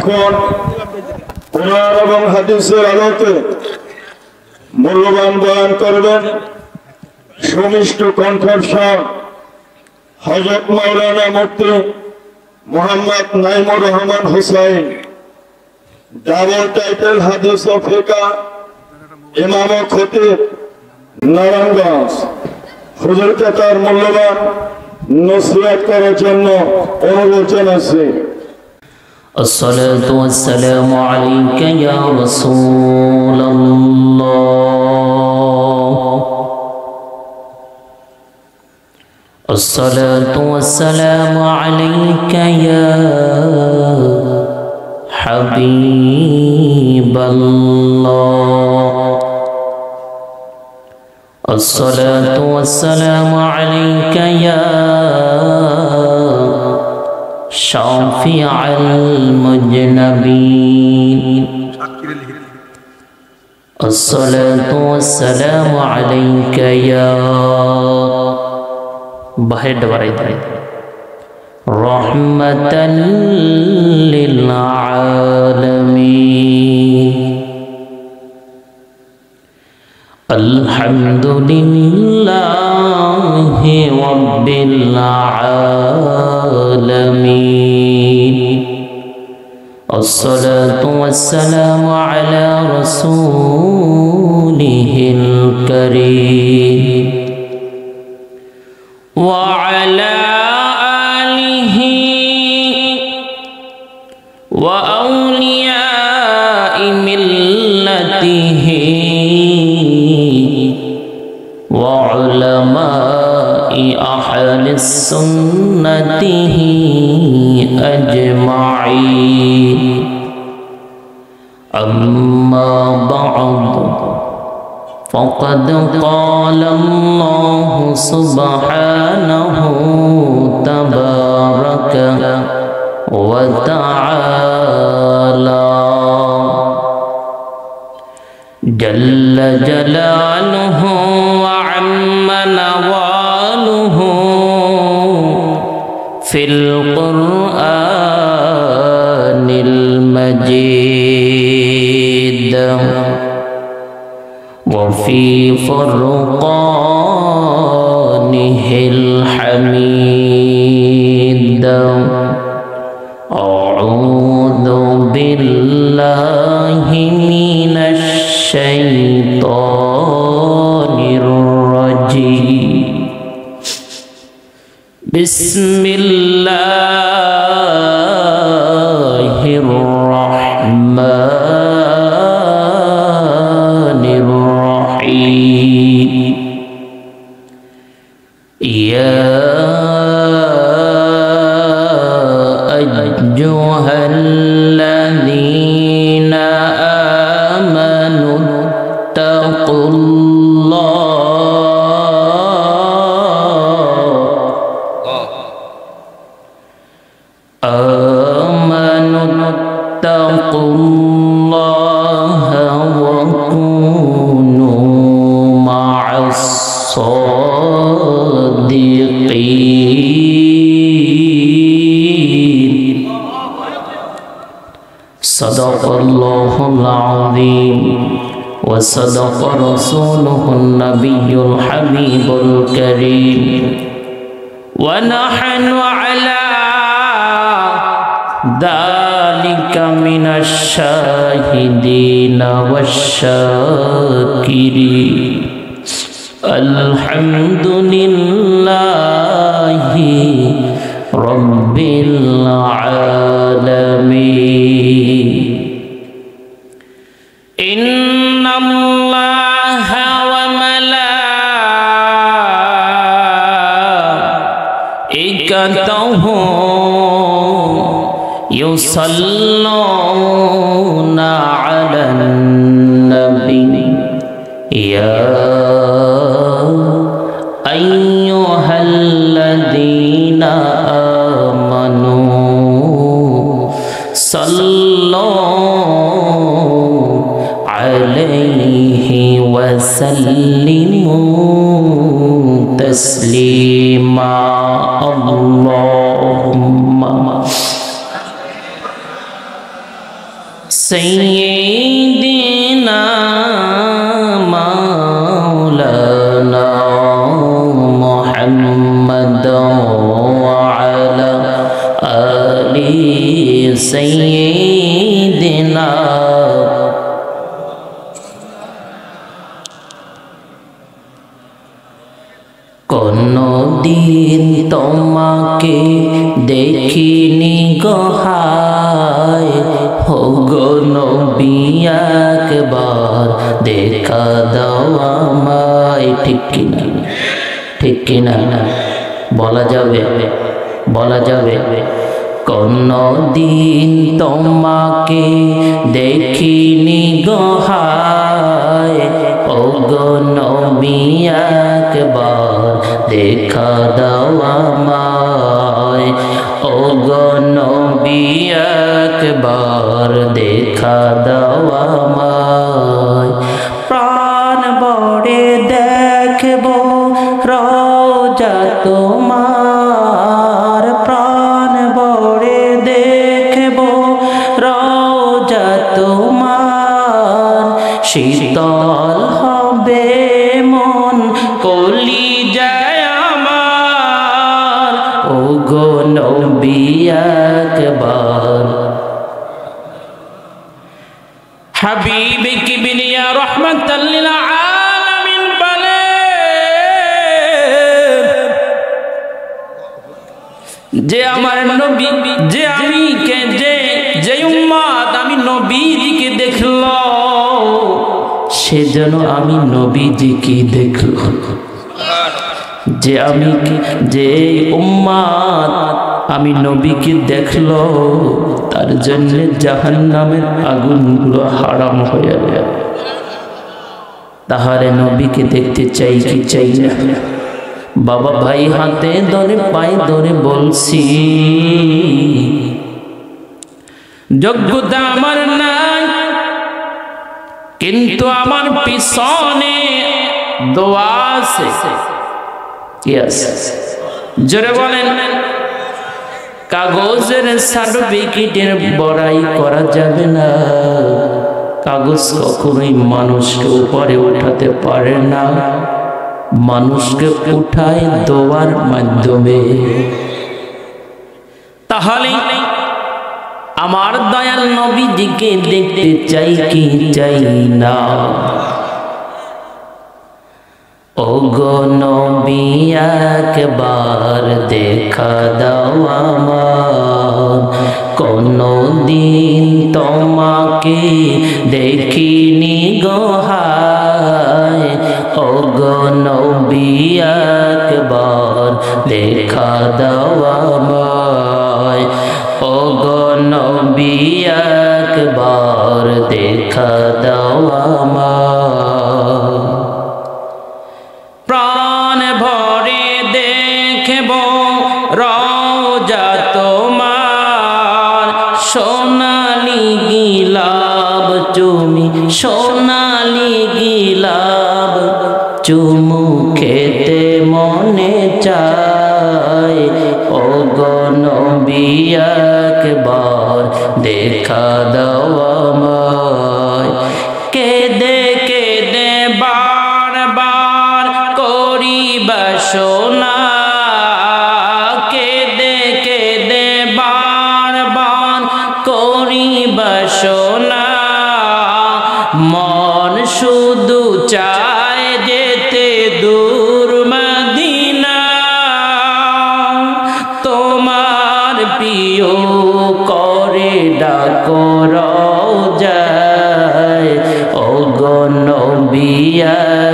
কিছুক্ষণ কোরআন এবং হাদিসের আলোকে মূল্যবান বয়ান করবেন সুমিষ্ট কণ্ঠস্বর হযরত মাওলানা মুফতি মোহাম্মদ নাইমুর রহমান হুসাইন, ডাবল টাইটেল হাদিস ও ফিকহ, ইমাম ও খতিব, নারায়ণগঞ্জ। হুজুরকে তার মূল্যবান নসিহত করার জন্য অনুরোধ জানাচ্ছি। الصلاة والسلام عليك يا رسول الله. الصلاة والسلام عليك يا حبيب الله. الصلاة والسلام عليك يا شافع المذنبين. الصلاة والسلام عليك يا رحمة للعالمين. الحمد لله رب العالمين. الصلاة والسلام على رسوله الكريم وعلى آله وأولياء ملته وعلماء أهل السنة أجمعين. أما بعد فقد قال الله سبحانه تبارك وتعالى جل جلاله وعم نواله في القرآن المجيد وفي فرقانه الحميد. أعوذ بالله من الشيطان الرجيم. بسم الله الرحمن الرحيم. يا أيها الذين آمنوا اتقوا الله وكونوا مع الصادقين. صدق الله العظيم وصدق رسوله النبي الحبيب الكريم. ونحن على ذلك من الشاهدين والشاكرين. الحمد لله رب العالمين. إن الله وملائكته يصلون على النبي يا أيها الذين آمنوا صلوا عليه وسلموا تسليما. اللهم सय्यिदना मौलाना मुहम्मद व अला आलि सय्यिदना। কোনো দিন তোমাকে দেখিনি গো হায়, হো গো নবী একবার দেখা দাও আমায়। ঠিক কিনা, ঠিক কিনা বলা যাবে, বলা যাবে। কোনো দিন তোমাকে দেখিনি গো হায়, ও গো নবী একবার দেখা দাও আমায়। ও গো নবী একবার দেখা দাও আমায়। প্রাণ ভরে দেখবো রওজা তোমার, প্রাণ ভরে দেখবো রওজা তোমার। শীতল হবে মন কলিজায় আমার, ও গো নবী একবার। হাবিব কিবরিয়া রাহমাতাল লিল আলামিন বলে, যে আমার নবী, যে আমি কে যে উম্মত আমি নবীজিকে দেখলো, সেজন্য আমি নবীজিকে দেখলো। যে আমি যে উম্মত আমি নবীকে দেখলো, তার জন্য জাহান্নামের আগুনগুলো হারাম হয়ে যায়। তাহলে নবীকে দেখতে চাই কি চাই না? বাবা ভাই হাতে ধরে পায়ে ধরে বলছি, যোগ্যতা আমার নাই, কিন্তু আমার পিছনে দোয়া আছে। জোরে বলেন। কাগজের সার্টিফিকেটের বড়াই করা যাবে না। কাগজ কখনোই মানুষকে উপরে উঠাতে পারে না, মানুষকে উঠায় দোয়ার মাধ্যমে। তাহলে আমার দয়াল নবীজিকে দেখতে চাই কি চাই না? ও গো নবী একবার দেখা দাও আমার, কোনো দিন তোমাকে দেখিনি গো হায়। ও গো নবী একবার দেখা দাও আমায়। ও গো নবী একবার দেখা দাও আমায়। প্রাণ ভরে দেখব রওজা তোমার, সোনালি গিলাব চুমি, সোনালি গিলাব চুমু খেতে মনে চায়। ও গো নবী একবার দেখা দাও আমায়। কেঁদে কেঁদে বারবার করি বাসনা, কেঁদে কেঁদে বারবার করি বাসনা। মন শুধু চায় যেতে দূর মদিনা, তোমার প্রিয় করে ডাকো রওজায়। ও গো নবী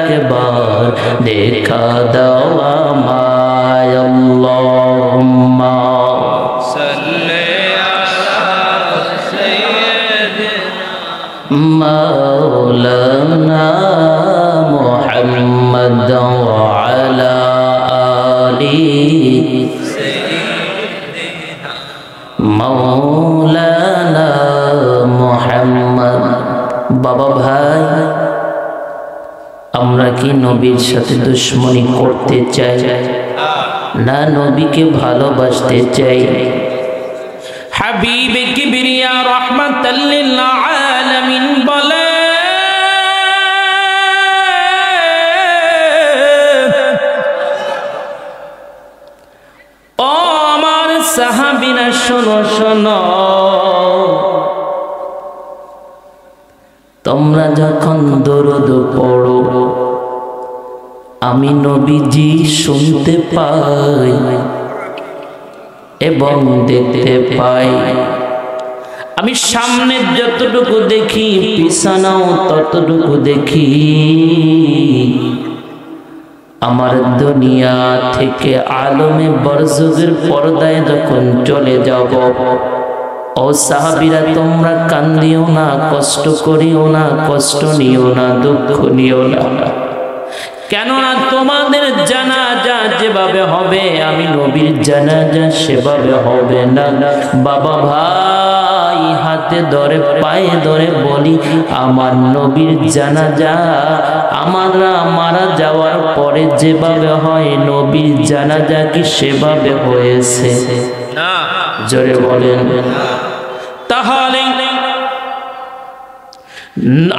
একবার দেখা দাও আমায়। আল্লাহুম্মা সাল্লি আলা সাইয়্যিদিনা মাওলানা মুহাম্মদ ওয়া আলা আলি মাওলানা মুহাম্মদ। বাবা ভাই, আমরা কি নবীর সাথে দুশ্মনী করতে চাই না নবীকে ভালোবাসতে চাই? হাবিবে কিবরিয়া রাহমাতাল লিল আলামিন বলে ও আমার সাহাবীরা শোনো শোনো, তোমরা যখন দরুদ পড়ো আমি নবীজি শুনতে পাই এবং দেখতে পাই। আমি সামনে যতটুকু দেখি পিছনেও ততটুকু দেখি। আমার দুনিয়া থেকে আলমে বরজখের পর্দায় যখন চলে যাব, ও সাহাবীরা তোমরা কান্দিও না, কষ্ট করিও না, কষ্ট নিও না, দুঃখ নিও না, কেননা তোমাদের জানাজা যেভাবে হবে আমি নবীর জানাজা সেভাবে হবে না। বাবা ভাই হাতে ধরে পায়ে ধরে বলি, আমার নবীর জানাজা আমরা মারা যাওয়ার পরে যেভাবে হয় নবীর জানাজা কি সেভাবে হয়েছে? না, জোরে বলেন। তাহলে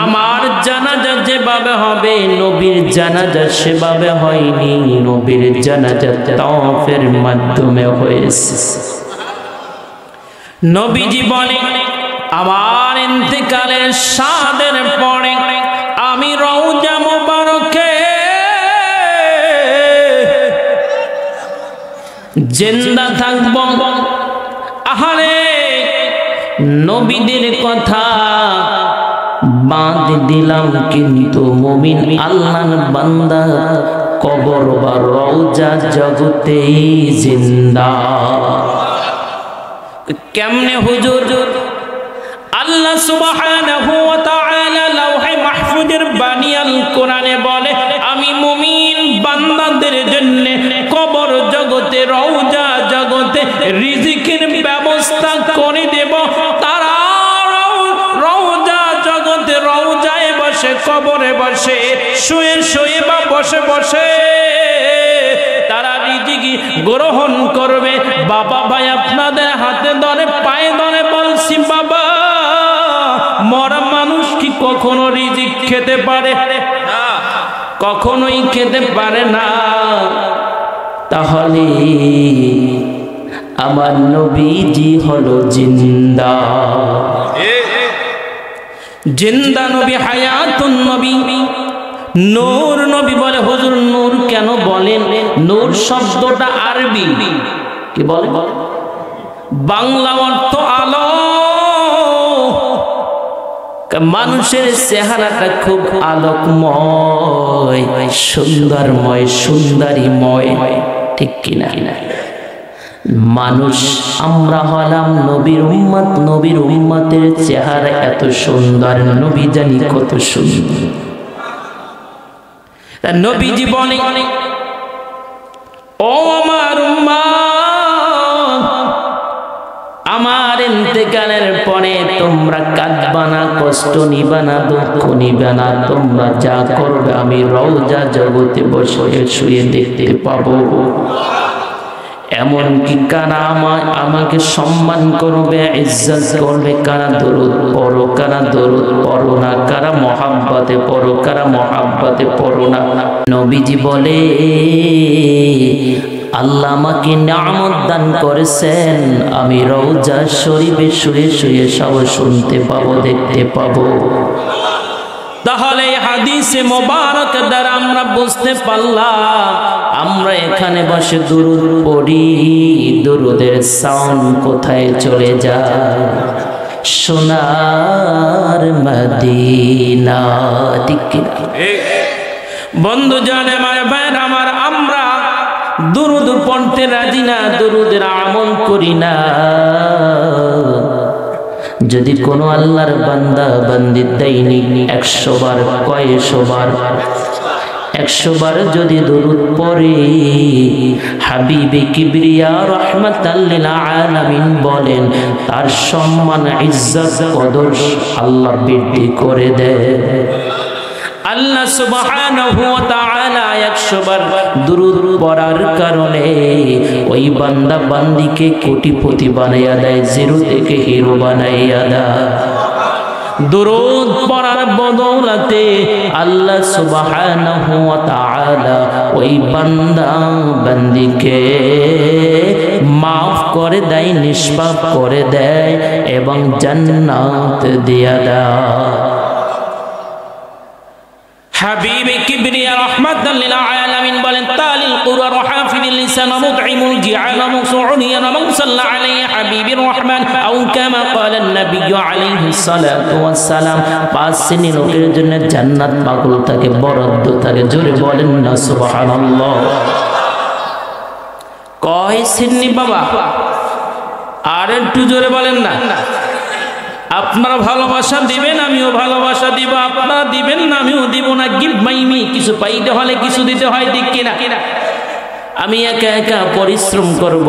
আমার জানাজা যেভাবে হবে নবীর জানাজা সেভাবে হয়নি। নবীর জানাজা তাওয়াফের মাধ্যমে হয়েছে। নবীজি বলেন আমার ইন্তেকালের সাদের পরে আমি রওজা মুবারকে জিন্দা থাকব। আহারে নবীদের কথা বাদ দিলাম, কিন্তু মুমিন আল্লাহর বান্দা কবর বা রওজা জগতেই জিন্দা। কেমনে হুজুর? আল্লাহ সুবহানাহু ওয়া তাআলা লাওহে মাহফুজের বাণী আল কোরআনে বলে আমি মুমিন বান্দাদের জন্য কবর জগতে রওজা জগতে রিজিকের ব্যবস্থা করে দেব। তারা রওজা জগতে রওজায় বসে, কবরে বসে, শুয়ে শুয়ে বা বসে বসে তারা রিজিক গ্রহণ করবে। বাবা ভাই আপনাদের হাতে ধরে পায়ে ধরে বলছি, বাবা মরা মানুষ কি কখনো রিজিক খেতে পারে? না, কখনোই খেতে পারে না। তাহলে আমার নবীজি হলো জিন্দা। জিন্দা নবী, হায়াতুন নবী, নূর নবী বলে। হুজুর নূর কেন বলেন? নূর শব্দটা আরবি, কি বলে? বাংলা অর্থ আলো। মানুষের চেহারাটা খুব আলোকময়, সুন্দরময়, সুন্দরীময়, ঠিক কিনা? মানুষ আমরা হলাম নবীর উম্মত। নবীর উম্মতের চেহারা এত সুন্দর, নবী জানি কত সুন্দর। নবীজি বলেন ও আমার উম্মত, আমার ইন্তেকালের পরে তোমরা কাঁদবা না, কষ্ট নিবা না, দুঃখ নিবা না। তোমরা যা করবে আমি রওজা জগতে বসে শুয়ে দেখতে পাবো। এমনকি কারা আমাকে সম্মান করবে, ইজ্জত করবে, কারা দরুদ পড়ো, কারা দরুদ পড়ো না, কারা মহাব্বতে পড়ো, কারা মহাব্বতে পড়ো না। নবীজি বলে আল্লাহ আমাকে নিয়ামত দান করেছেন, আমি রওজা শরীফে শুয়ে শুয়ে সব শুনতে পাবো, দেখতে পাবো। তাহলে হাদিসে মোবারক দ্বারা আমরা বুঝতে পারলাম আমরা এখানে বসে দুরুদ পড়ি, দুরুদের সাউন্ড কোথায় চলে যায়? সোনার মদিনা। ঠিক কিনা বন্ধু? জানে মায় ভাইয়ের আমার, আমরা দুরুদ পড়তে রাজি না, দুরুদের আমল করি না। যদি কোনো আল্লাহর বান্দা বান্দি দৈনিক 100 বার, কয়েকশো বার, 100 বার যদি দরুদ পড়ে, হাবিবে কিবরিয়া রাহমাতাল লিল আলামিন বলেন তার সম্মান, ইজ্জত, কদর আল্লাহ বৃদ্ধি করে দেয়। আল্লাহ সুবহানাহু ওয়া তাআলা 100 বার দুরূদ পড়ার কারণে ওই বান্দা বান্দিকে কোটিপতি বানাইয়া দেয়, জিরো থেকে হিরো বানাইয়া দেয়। দুরূদ পড়ার বদৌলতে আল্লাহ সুবহানাহু ওয়া তাআলা ওই বান্দা বান্দিকে মাফ করে দেয়, নিষ্পাপ করে দেয় এবং জান্নাত দিয়া দেয়। হাবিবে কিবরিয়া রাহমাতাল লিল আলামিন বলেন, তালিল কুরআন হাফিযুল লিসান মুতঈমুল জিআল মুসউনিয়া মান সাল্লা আলাইহি হাবিবির রহমান আও কামা ক্বালান নবী আলাইহিস সালাতু ওয়াস সালাম। 5 শ্রেণীর লোকের জন্য জান্নাত পাগল থাকে, বরাদ্দ থাকে। জোরে বলেন না সুবহানাল্লাহ। কয় শ্রেণী বাবা? আর একটু জোরে বলেন না। আপনারা ভালোবাসা দিবেন, আমিও ভালোবাসা দিব। আপনারা দিবেন না, আমিও দিব না। গিভ মাই মি, কিছু পাইতে হলে কিছু দিতে হয়, ঠিক কিনা? আমি একা একা পরিশ্রম করব,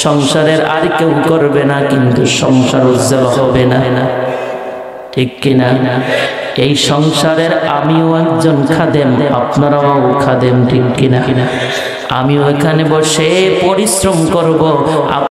সংসারের আর কেউ করবে না, কিন্তু সংসার উজ্জ্বল হবে না, ঠিক কিনা? এই সংসারের আমিও একজন খাদেম, আপনারাও খাদেম, ঠিক কিনা? আমিও এখানে বসে পরিশ্রম করব।